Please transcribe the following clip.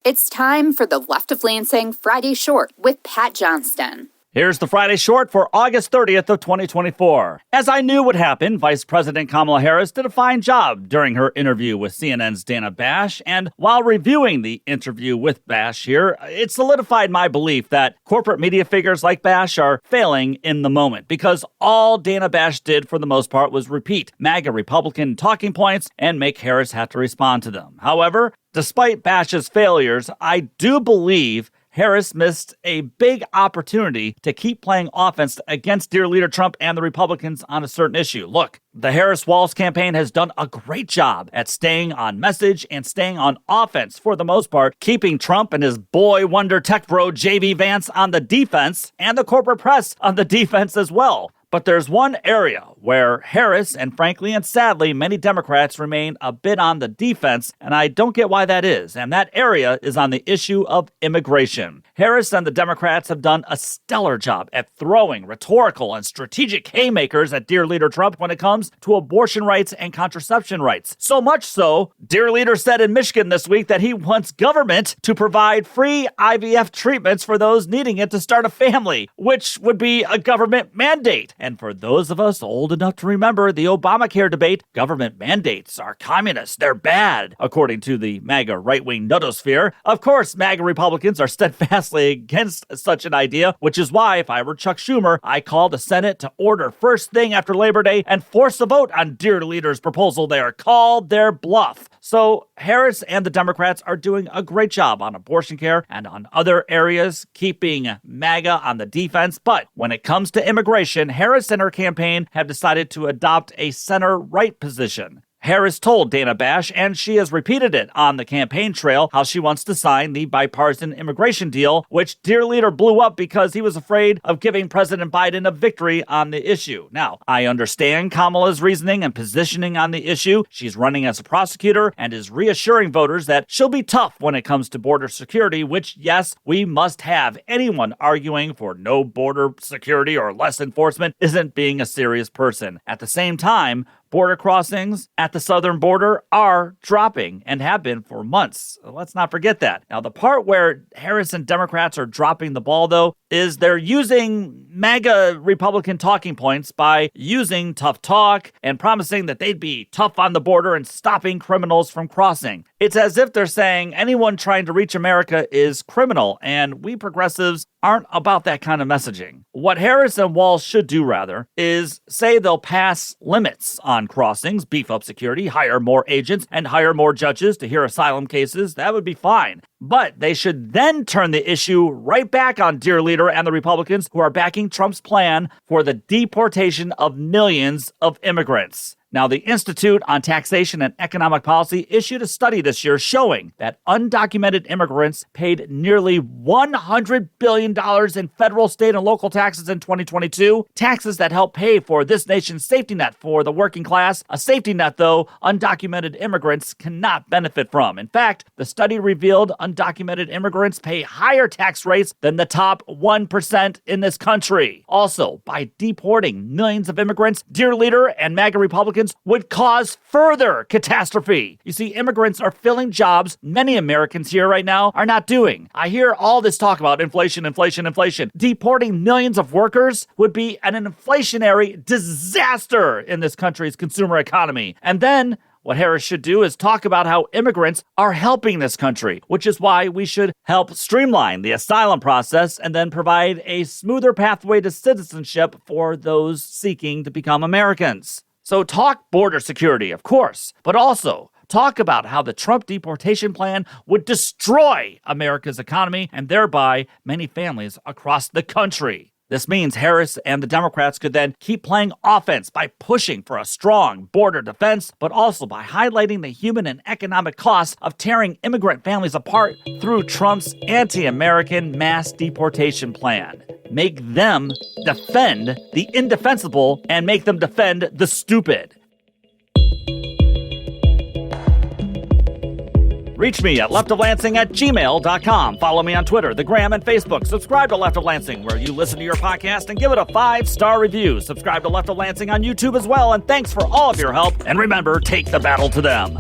It's time for the Left of Lansing Friday Short with Pat Johnston. Here's the Friday Short for August 30th of 2024. As I knew would happen, Vice President Kamala Harris did a fine job during her interview with CNN's Dana Bash, and while reviewing the interview with Bash here, it solidified my belief that corporate media figures like Bash are failing in the moment, because all Dana Bash did for the most part was repeat MAGA Republican talking points and make Harris have to respond to them. However, despite Bash's failures, I do believe Harris missed a big opportunity to keep playing offense against dear leader Trump and the Republicans on a certain issue. Look, the Harris-Walz campaign has done a great job at staying on message and staying on offense for the most part, keeping Trump and his boy wonder tech bro J.D. Vance on the defense and the corporate press on the defense as well. But there's one area where Harris, and frankly and sadly, many Democrats remain a bit on the defense, and I don't get why that is. And that area is on the issue of immigration. Harris and the Democrats have done a stellar job at throwing rhetorical and strategic haymakers at dear leader Trump when it comes to abortion rights and contraception rights. So much so, dear leader said in Michigan this week that he wants government to provide free IVF treatments for those needing it to start a family, which would be a government mandate. And for those of us old enough to remember the Obamacare debate, government mandates are communist. They're bad, according to the MAGA right-wing nutosphere. Of course, MAGA Republicans are steadfastly against such an idea, which is why, if I were Chuck Schumer, I call the Senate to order first thing after Labor Day and force a vote on dear leader's proposal there. Call their bluff. So Harris and the Democrats are doing a great job on abortion care and on other areas, keeping MAGA on the defense. But when it comes to immigration, Harris and her campaign have decided to adopt a center-right position. Harris told Dana Bash, and she has repeated it on the campaign trail, how she wants to sign the bipartisan immigration deal, which dear leader blew up because he was afraid of giving President Biden a victory on the issue. Now, I understand Kamala's reasoning and positioning on the issue. She's running as a prosecutor and is reassuring voters that she'll be tough when it comes to border security, which, yes, we must have. Anyone arguing for no border security or less enforcement isn't being a serious person. At the same time, border crossings at the southern border are dropping and have been for months. Let's not forget that. Now, the part where Harris and Democrats are dropping the ball, though, is they're using MAGA Republican talking points by using tough talk and promising that they'd be tough on the border and stopping criminals from crossing. It's as if they're saying anyone trying to reach America is criminal, and we progressives aren't about that kind of messaging. What Harris and Walz should do, rather, is say they'll pass limits on crossings, beef up security, hire more agents, and hire more judges to hear asylum cases. That would be fine. But they should then turn the issue right back on dear leader and the Republicans who are backing Trump's plan for the deportation of millions of immigrants. Now, the Institute on Taxation and Economic Policy issued a study this year showing that undocumented immigrants paid nearly $100 billion in federal, state, and local taxes in 2022, taxes that help pay for this nation's safety net for the working class, a safety net, though, undocumented immigrants cannot benefit from. In fact, the study revealed undocumented immigrants pay higher tax rates than the top 1% in this country. Also, by deporting millions of immigrants, dear leader and MAGA Republicans would cause further catastrophe. You see, immigrants are filling jobs many Americans here right now are not doing. I hear all this talk about inflation. Deporting millions of workers would be an inflationary disaster in this country's consumer economy. And then what Harris should do is talk about how immigrants are helping this country, which is why we should help streamline the asylum process and then provide a smoother pathway to citizenship for those seeking to become Americans. So talk border security, of course, but also talk about how the Trump deportation plan would destroy America's economy and thereby many families across the country. This means Harris and the Democrats could then keep playing offense by pushing for a strong border defense, but also by highlighting the human and economic costs of tearing immigrant families apart through Trump's anti-American mass deportation plan. Make them defend the indefensible and make them defend the stupid. Reach me at leftoflansing@gmail.com. Follow me on Twitter, the Gram, and Facebook. Subscribe to Left of Lansing, where you listen to your podcast, and give it a 5-star review. Subscribe to Left of Lansing on YouTube as well, and thanks for all of your help. And remember, take the battle to them.